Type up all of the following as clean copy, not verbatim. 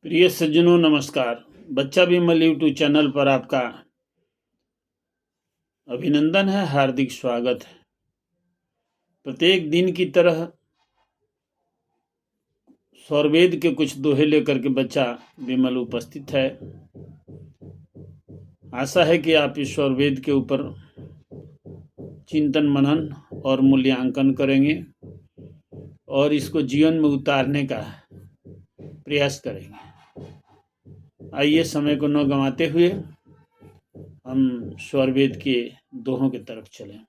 प्रिय सज्जनों नमस्कार। बच्चा विमल यूट्यूब चैनल पर आपका अभिनंदन है, हार्दिक स्वागत है। प्रत्येक दिन की तरह स्वरवेद के कुछ दोहे लेकर के बच्चा विमल उपस्थित है। आशा है कि आप इस स्वरवेद के ऊपर चिंतन मनन और मूल्यांकन करेंगे और इसको जीवन में उतारने का प्रयास करेंगे। आइए समय को न गंवाते हुए हम स्वरवेद के दोहों की तरफ चलें।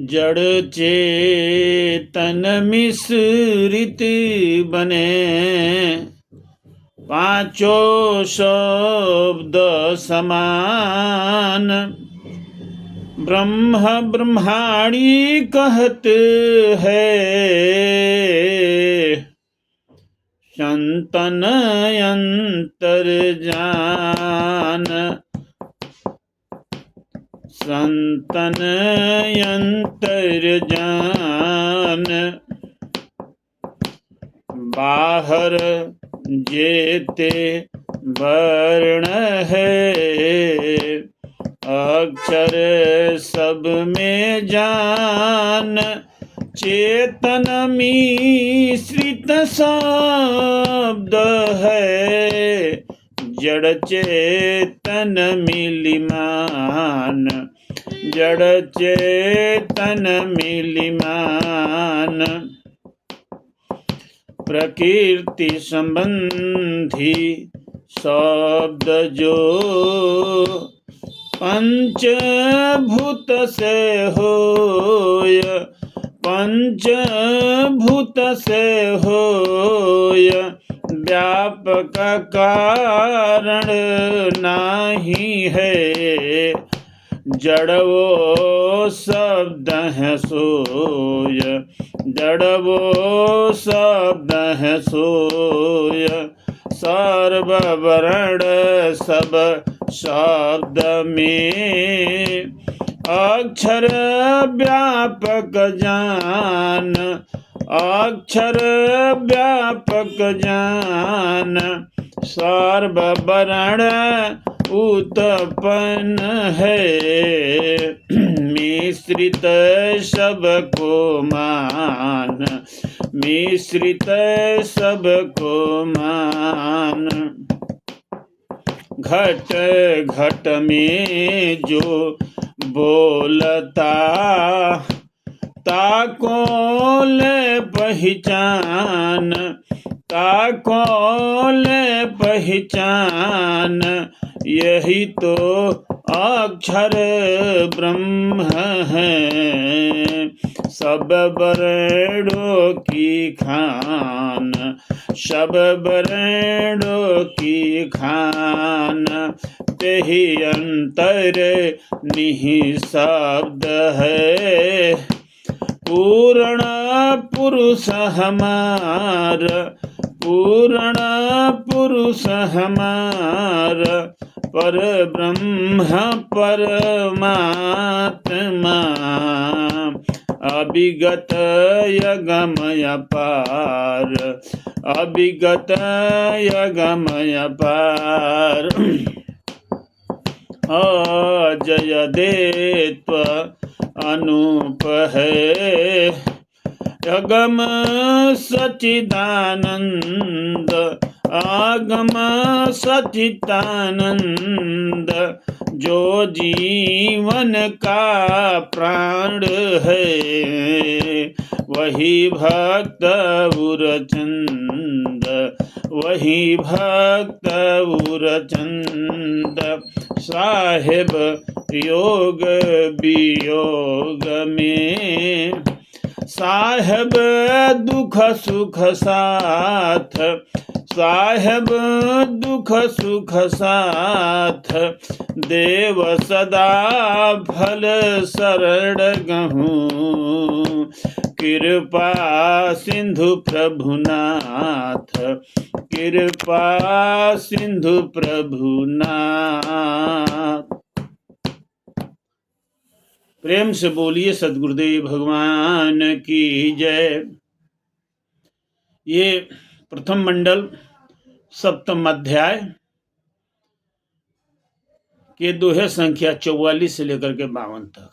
जड़ चेतन मिश्रित बने, पांचों शब्द समान। ब्रह्म ब्रह्माणी कहत है, संतन अंतर जान। संतन अंतर जान, बाहर जेते वर्ण है। अक्षर सब में जान, चेतन मिश्रित शब्द है। जड़ चेतन मिलिमान, जड़ चेतन मिलिमान। प्रकृति संबंधी शब्द जो, पंचभूत से होय। पंचभूत से होय, व्यापक कारण नहीं है। जड़ वो शब्द है सोय, जड़ वो शब्द है सोय। सर्ववर्ण सब शब्द में, अक्षर व्यापक जान। अक्षर व्यापक जान, सर्ववर्ण उत्पन्न है। मिश्रित सबको मान, मिश्रित सबको मान। घट घट में जो बोलता, ताको ले पहचान। ताको ले पहचान, यही तो अक्षर ब्रह्म है। सब वर्णों की खान, सब वर्णों की खान। तेहि अंतर निःशब्द है, पूर्ण पुरुष हमार। पूर्ण पुरुष हमार, पर ब्रह्म परमात्मा। अभिगत यगमय पार, अभिगत यगमय पार। अजय देत्व अनूप है, अगम सच्चिदानंद। आगम सच्चिदानंद, जो जीवन का प्राण है। वही भक्त उरचंद, वही भक्त उरचंद। साहेब योग वियोग में, साहेब दुख सुख साथ। साहेब दुख सुख साथ, देव सदा फल शरण गहूँ। कृपा सिंधु प्रभुनाथ, कृपा सिंधु प्रभुनाथ। प्रेम से बोलिए सद्गुरुदेव भगवान की जय। ये प्रथम मंडल सप्तम अध्याय के दोहे संख्या 44 से लेकर के 52 तक।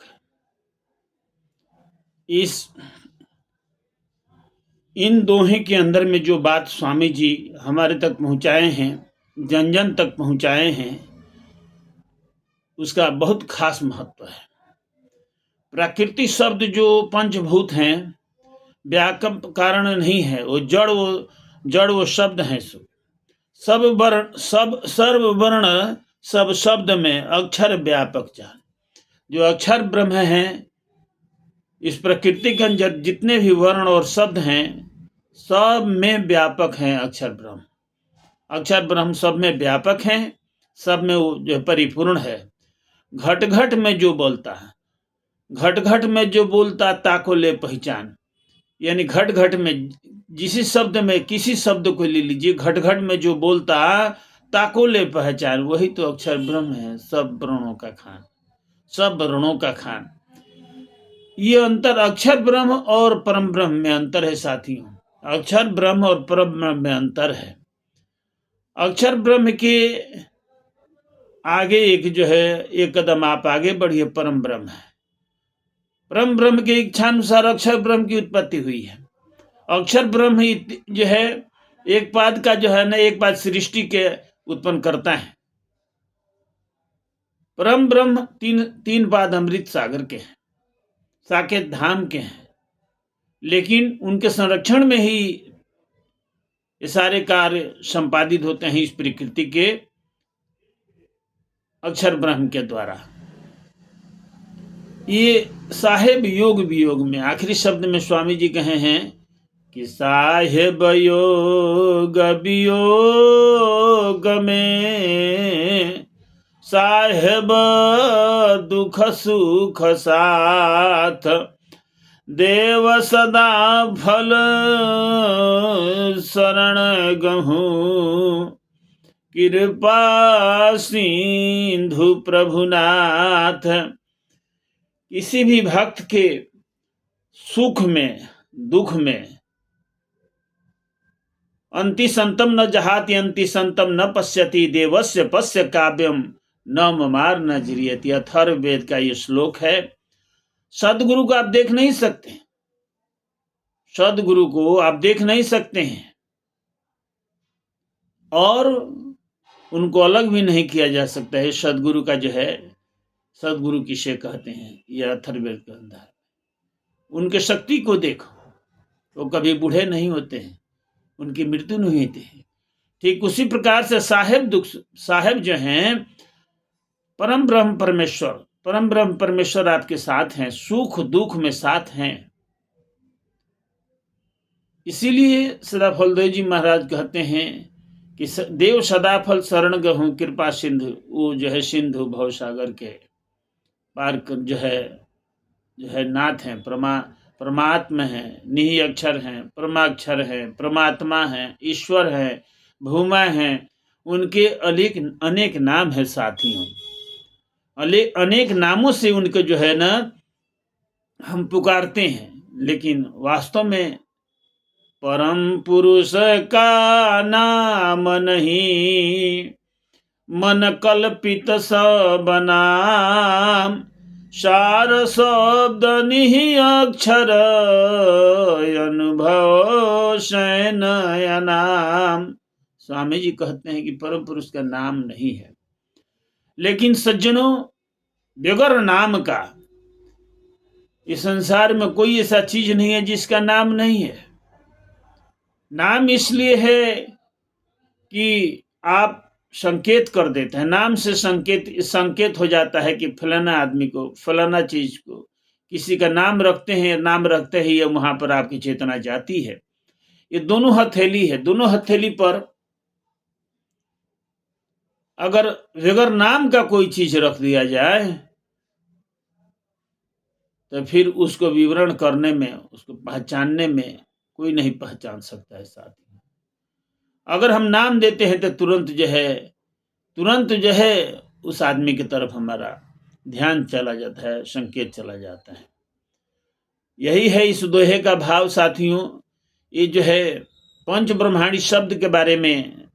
इन दोहे के अंदर में जो बात स्वामी जी हमारे तक पहुंचाए हैं, जन जन तक पहुंचाए हैं, उसका बहुत खास महत्व है। प्राकृतिक शब्द जो पंचभूत हैं, व्याकरण नहीं है, वो जड़ वो शब्द हैं। सर्व वर्ण सब शब्द में अक्षर व्यापक जान। जो अक्षर ब्रह्म हैं, इस प्रकृति के अंदर जितने भी वर्ण और शब्द हैं, सब में व्यापक हैं अक्षर ब्रह्म। अक्षर ब्रह्म सब में व्यापक हैं, सब में वो जो परिपूर्ण है। घट घट में जो बोलता है, घट घट में जो बोलता ताको ले पहचान, यानी घट घट में जिस शब्द में किसी शब्द को ले लीजिए, घट घट में जो बोलता ताको ले पहचान, वही तो अक्षर ब्रह्म है। सब वर्णों का खान, सब वर्णों का खान। ये अंतर अक्षर ब्रह्म और परम ब्रह्म में अंतर है साथियों। अक्षर ब्रह्म और परम ब्रह्म में अंतर है। अक्षर ब्रह्म के आगे एक कदम आप आगे बढ़िए, परम ब्रह्म है। परम ब्रह्म के इच्छानुसार अक्षर ब्रह्म की उत्पत्ति हुई है। अक्षर ब्रह्म ही एक पाद का एक पाद सृष्टि के उत्पन्न करता है। परम ब्रह्म तीन पाद अमृत सागर के हैं, साकेत धाम के हैं, लेकिन उनके संरक्षण में ही ये सारे कार्य संपादित होते हैं इस प्रकृति के अक्षर ब्रह्म के द्वारा। ये साहेब योग वियोग में आखिरी शब्द में स्वामी जी कहे हैं कि साहेब योग वियोग में साहेब दुख सुख साथ, देव सदा फल शरण गहूँ, कृपा सिंधु प्रभुनाथ। किसी भी भक्त के सुख में दुख में अंति संतम न जहाति अंति संतम न पश्यति, देवस्य पश्य काव्यम न ममार न जिरियति। अथर्ववेद का ये श्लोक है। सदगुरु को आप देख नहीं सकते, सदगुरु को आप देख नहीं सकते हैं और उनको अलग भी नहीं किया जा सकता है। सदगुरु का सदगुरु किसे कहते हैं, यह अथर्ववेद के अंदर। उनके शक्ति को देखो, वो कभी बूढ़े नहीं होते हैं, उनकी मृत्यु नहीं होती है। ठीक उसी प्रकार से साहेब जो हैं परम ब्रह्म परमेश्वर आपके साथ हैं, सुख दुख में साथ हैं। इसीलिए सदाफलदेव जी महाराज कहते हैं कि देव सदाफल शरण गहूँ, कृपा सिंधु। वो सिंधु भवसागर के पार नाथ हैं, परमात्मा हैं, निहि अक्षर हैं, परमाक्षर हैं, परमात्मा हैं, ईश्वर हैं, भूमा हैं। उनके अनेक नाम है साथियों। अनेक नामों से उनके हम पुकारते हैं, लेकिन वास्तव में परम पुरुष का नाम नहीं, मन कल्पित सब नाम, सार शब्द निहि अक्षर, अनुभव शयन नाम। स्वामी जी कहते हैं कि परम पुरुष का नाम नहीं है, लेकिन सज्जनों, बगैर नाम का इस संसार में कोई ऐसा चीज नहीं है जिसका नाम नहीं है। नाम इसलिए है कि आप संकेत कर देते हैं, नाम से संकेत हो जाता है कि फलाना आदमी को, फलाना चीज को किसी का नाम रखते हैं, नाम रखते ही वहां पर आपकी चेतना जाती है। ये दोनों हथेली है, दोनों हथेली पर अगर बगैर नाम का कोई चीज रख दिया जाए तो फिर उसको विवरण करने में, उसको पहचानने में कोई नहीं पहचान सकता है साथी। अगर हम नाम देते हैं तो तुरंत उस आदमी की तरफ हमारा ध्यान चला जाता है, संकेत चला जाता है। यही है इस दोहे का भाव साथियों। ये पंच ब्रह्मांडी शब्द के बारे में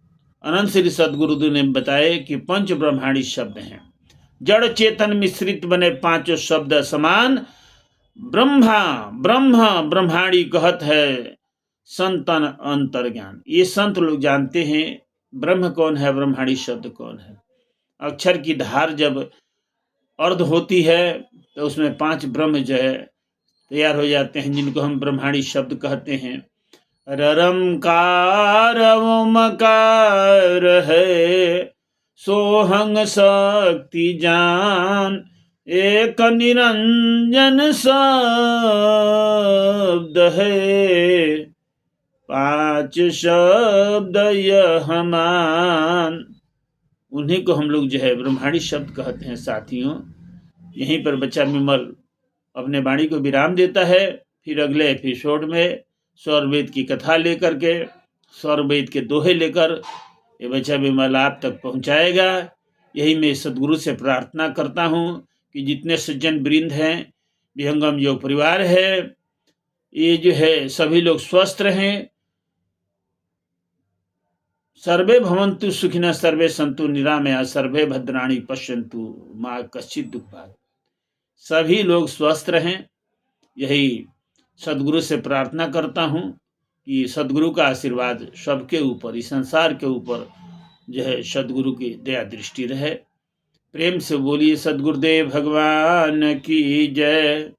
अनंत श्री सदगुरुदेव ने बताया कि पंच ब्रह्मांडी शब्द हैं। जड़ चेतन मिश्रित बने पांचों शब्द समान, ब्रह्मा ब्रह्म ब्रह्मांडी कहत है संतन अंतर्ज्ञान। ये संत लोग जानते हैं ब्रह्म कौन है, ब्रह्मांडी शब्द कौन है। अक्षर की धार जब अर्ध होती है तो उसमें 5 ब्रह्म जो है तैयार हो जाते हैं, जिनको हम ब्रह्मांडी शब्द कहते हैं। ररंकार ओमकार है, सोहंग शक्ति जान, एक निरंजन शब्द है, 5 शब्द यह मान। उन्हीं को हम लोग जो है ब्रह्मांडी शब्द कहते हैं। साथियों, यहीं पर बच्चा विमल अपने वाणी को विराम देता है। फिर अगले एपिसोड में स्वरवेद की कथा लेकर के, स्वरवेद के दोहे लेकर ये बच्चा विमल आप तक पहुंचाएगा। यही मैं सदगुरु से प्रार्थना करता हूं कि जितने सज्जन वृंद हैं, विहंगम योग परिवार है, ये जो है सभी लोग स्वस्थ रहें। सर्वे भवन्तु सुखिनः, सर्वे सन्तु निरामया, सर्वे भद्राणि पश्यन्तु मा कश्चित् दुःख भाग्। सभी लोग स्वस्थ रहें, यही सदगुरु से प्रार्थना करता हूँ कि सदगुरु का आशीर्वाद सबके ऊपर, इस संसार के ऊपर जो है सदगुरु की दया दृष्टि रहे। प्रेम से बोलिए सदगुरुदेव भगवान की जय।